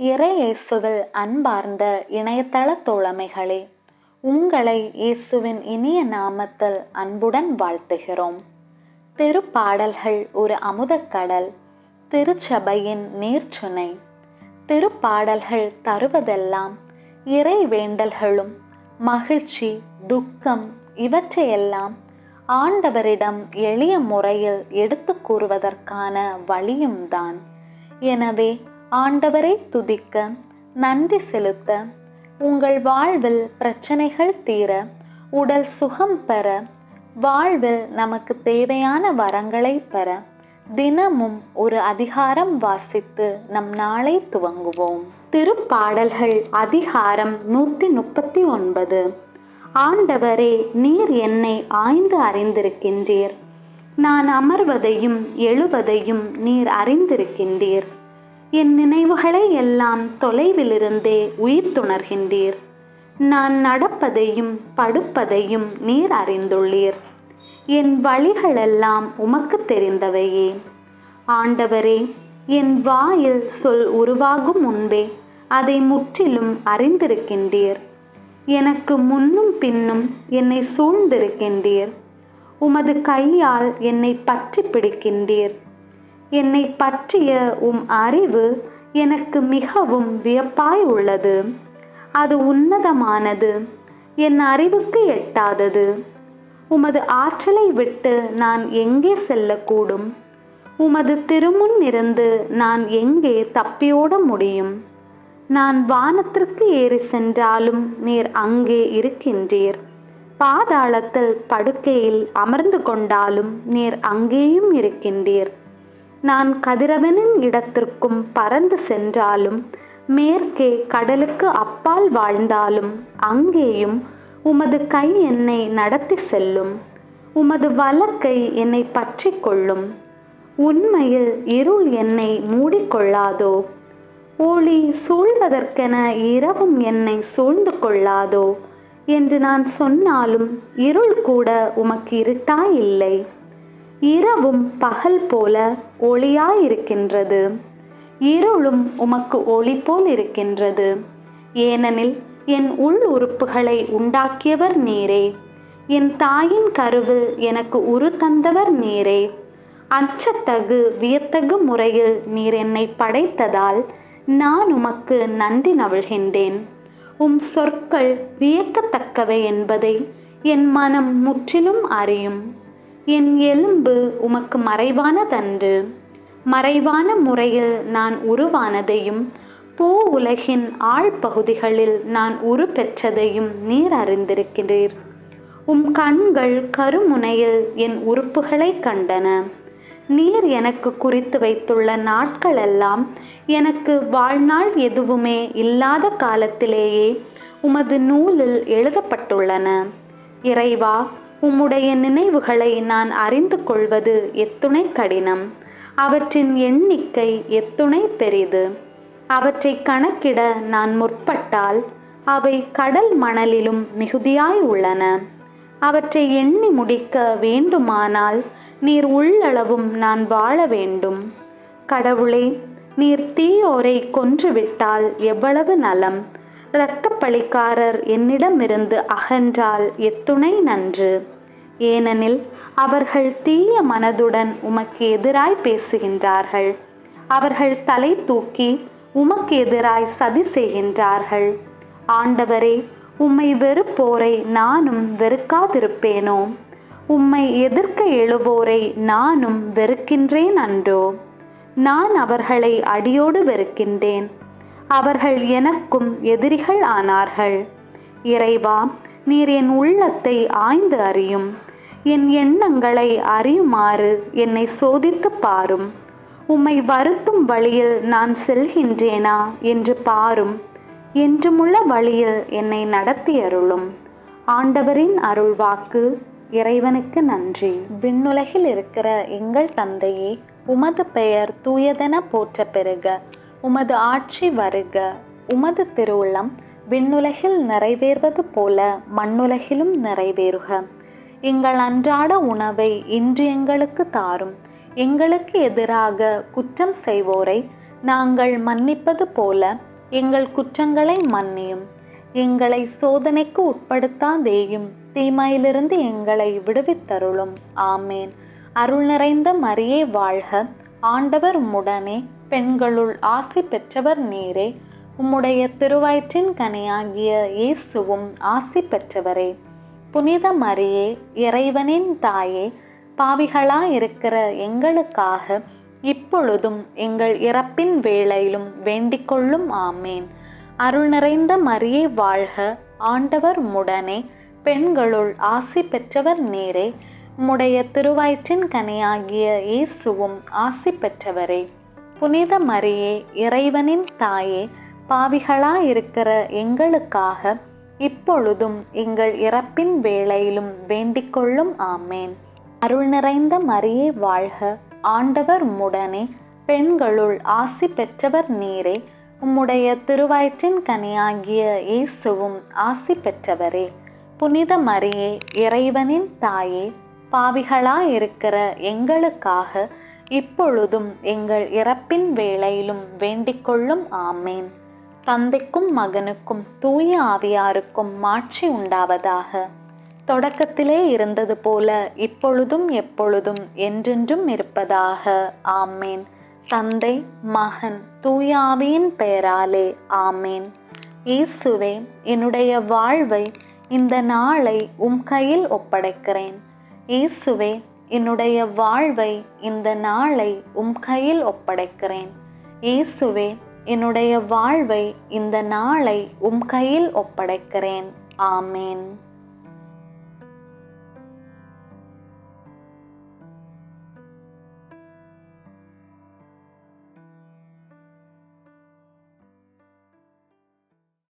இறை இயேசுவில் அன்பார்ந்த இணையதள தோழமைகளே, உங்களை இயேசுவின் இனிய நாமத்தில் அன்புடன் வாழ்த்துகிறோம். திருப்பாடல்கள் ஒரு அமுதக்கடல், திருச்சபையின் நீர்ச்சுனை. திருப்பாடல்கள் தருவதெல்லாம் இறை வேண்டல்களும் மகிழ்ச்சி, துக்கம் இவற்றையெல்லாம் ஆண்டவரிடம் எளிய முறையில் எடுத்து கூறுவதற்கான வழியும் தான். எனவே ஆண்டவரை துதிக்க, நன்றி செலுத்த, உங்கள் வாழ்வில் பிரச்சனைகள் தீர, உடல் சுகம் பெற, வாழ்வில் நமக்கு தேவையான வரங்களை பெற தினமும் ஒரு அதிகாரம் வாசித்து நம் நாளை துவங்குவோம். திருப்பாடல்கள் அதிகாரம் 139. ஆண்டவரே, நீர் என்னை ஆய்ந்து அறிந்திருக்கின்றீர். நான் அமர்வதையும் எழுவதையும் நீர் அறிந்திருக்கின்றீர். என் நினைவுகளை எல்லாம் தொலைவிலிருந்தே உயிர்த்துணர்கின்றீர். நான் நடப்பதையும் படுப்பதையும் நீர் அறிந்துள்ளீர். என் வழிகளெல்லாம் உமக்கு தெரிந்தவையே. ஆண்டவரே, என் வாயில் சொல் உருவாகும் முன்பே அதை முற்றிலும் அறிந்திருக்கின்றீர். எனக்கு முன்னும் பின்னும் என்னை சூழ்ந்திருக்கின்றீர். உமது கையால் என்னை பற்றி பிடிக்கின்றீர். என்னை பற்றிய அறிவு எனக்கு மிகவும் வியப்பாய் உள்ளது. அது உன்னதமானது, என் அறிவுக்கு எட்டாதது. உமது ஆற்றலை விட்டு நான் எங்கே செல்லக்கூடும்? உமது திருமுன் இருந்து நான் எங்கே தப்பியோட முடியும்? நான் வானத்திற்கு ஏறி சென்றாலும் நீர் அங்கே இருக்கின்றீர். பாதாளத்தில் படுக்கையில் அமர்ந்து கொண்டாலும் நீர் அங்கேயும் இருக்கின்றீர். நான் கதிரவனின் இடத்திற்கும் பறந்து சென்றாலும், மேற்கே கடலுக்கு அப்பால் வாழ்ந்தாலும் அங்கேயும் உமது கை என்னை நடத்தி செல்லும். உமது வலக்கை என்னை பற்றி கொள்ளும். உண்மையில் இருள் என்னை மூடிக்கொள்ளாதோ? ஒளி சூழ்வதற்கென இரவும் என்னை சூழ்ந்து கொள்ளாதோ என்று நான் சொன்னாலும் இருள் கூட உமக்கு இருட்டாயில்லை. இரவும் பகல் போல ஒளியாயிருக்கின்றது, இருளும் உமக்கு ஒளி போல் இருக்கின்றது. ஏனெனில் என் உள் உறுப்புகளை உண்டாக்கியவர் நீரே. என் தாயின் கருவில் எனக்கு உரு தந்தவர் நீரே. அச்சத்தகு வியத்தகு முறையில் நீர் என்னை படைத்ததால் நான் உமக்கு நன்றி நவிழ்கின்றேன். சொற்கள் வியக்கத்தக்கவை என்பதை என் மனம் முற்றிலும் அறியும். என் எலும்பு உமக்கு மறைவானதன்று. மறைவான முறையில் நான் உருவானதையும் பூ உலகின் ஆழ்பகுதிகளில் நான் உரு பெற்றதையும் நீர் அறிந்திருக்கிறீர். கண்கள் கருமுனையில் என் உறுப்புகளை கண்டன. நீர் எனக்கு குறித்து வைத்துள்ள நாட்களெல்லாம் எனக்கு வாழ்நாள் எதுவுமே இல்லாத காலத்திலேயே உமது நூலில் எழுதப்பட்டுள்ளன. இறைவா, உம்முடைய நினைவுகளை நான் அறிந்து கொள்வது எத்துணை கடினம். அவற்றின் எண்ணிக்கை எத்துணை பெரிது. அவற்றை கணக்கிட நான் முற்பட்டால் அவை கடல் மணலிலும் மிகுதியாய் உள்ளன. அவற்றை எண்ணி முடிக்க வேண்டுமானால் நீர் உள்ளளவும் நான் வாழ வேண்டும். கடவுளே, நீர் தீயோரை கொன்றுவிட்டால் எவ்வளவு நலம். இரத்தப்பழிக்காரர் என்னிடமிருந்து அகன்றால் எத்துணை நன்று. ஏனெனில் அவர்கள் தீய மனதுடன் உமக்கு எதிராய் பேசுகின்றார்கள். அவர்கள் தலை தூக்கி உமக்கு எதிராய் சதி செய்கின்றார்கள். ஆண்டவரே, உம்மை வெறுப்போரை நானும் வெறுக்காதிருப்பேனோ? உம்மை எதிர்க்க எழுவோரை நானும் வெறுக்கின்றேன் அன்றோ? நான் அவர்களை அடியோடு வெறுக்கின்றேன். அவர்கள் எனக்கும் எதிரிகள் ஆனார்கள். இறைவா, நீர் என் உள்ளத்தை ஆய்ந்து அறியும். என் எண்ணங்களை அறியுமாறு என்னை சோதித்து பாரும். உம்மை வருத்தும் வழியில் நான் செல்கின்றேனா என்று பாரும். என்றுமுள்ள வழியில் என்னை நடத்தி அருளும். ஆண்டவரின் அருள்வாக்கு. இறைவனுக்கு நன்றி. விண்ணுலகில் இருக்கிற எங்கள் தந்தையே, உமது பெயர் தூயதென போற்ற பெறுக. உமது ஆட்சி வருக. உமது திருவுள்ளம் விண்ணுலகில் நிறைவேறுவது போல மண்ணுலகிலும் நிறைவேறுக. எங்கள் அன்றாட உணவை இன்று எங்களுக்கு தாரும். எங்களுக்கு எதிராக குற்றம் செய்வோரை நாங்கள் மன்னிப்பது போல எங்கள் குற்றங்களை மன்னியும். எங்களை சோதனைக்கு உட்படுத்தாதேயும், தீமையிலிருந்து எங்களை விடுவித்தருளும். ஆமேன். அருள் நிறைந்த மரியே வாழ்க, ஆண்டவர் உம்முடனே, பெண்களுள் ஆசி பெற்றவர் நீரே. உம்முடைய திருவயிற்றின் கனியாகிய இயேசுவும் ஆசி பெற்றவரே. புனித மரியே, இறைவனின் தாயே, பாவிகளாயிருக்கிற எங்களுக்காக இப்பொழுதும் எங்கள் இறப்பின் வேளையிலும் வேண்டிக்கொள்ளும். ஆமேன். அருள் நிறைந்த மரியே வாழ்க, ஆண்டவர் உம்முடனே, பெண்களுள் ஆசி பெற்றவர் நீரே. உம்முடைய திருவயிற்றின் கனியாகிய இயேசுவும் ஆசி பெற்றவரே. புனித மரியே, இறைவனின் தாயே, பாவிகளாயிருக்கிற எங்களுக்காக இப்பொழுதும் எங்கள் இறப்பின் வேளையிலும் வேண்டிக்கொள்ளும். ஆமேன். அருள் நிறைந்த மரியே வாழ்க, ஆண்டவர் உம்முடனே, பெண்களுள் ஆசி பெற்றவர் நீரே. உம்முடைய திருவயிற்றின் கனியாகிய இயேசுவும் ஆசி பெற்றவரே. புனித மரியே, இறைவனின் தாயே, பாவிகளாயிருக்கிற எங்களுக்காக இப்பொழுதும் எங்கள் இறப்பின் வேளையிலும் வேண்டிக்கொள்ளும். ஆமேன். தந்தைக்கும் மகனுக்கும் தூய ஆவியாருக்கும் மாட்சி உண்டாவதாக. தொடக்கத்திலே இருந்தது போல இப்பொழுதும் எப்பொழுதும் என்றென்றும் இருப்பதாக. ஆமேன். தந்தை, மகன், தூய ஆவியின் பெயராலே. ஆமேன். இயேசுவே, என்னுடைய வாழ்வை இந்த நாளை உம் கையில் ஒப்படைக்கிறேன். இயேசுவே, என்னுடைய வாழ்வை இந்த நாளை உம் கையில் ஒப்படைக்கிறேன். இயேசுவே, என்னுடைய வாழ்வை இந்த நாளை உம் கையில் ஒப்படைக்கிறேன். ஆமேன்.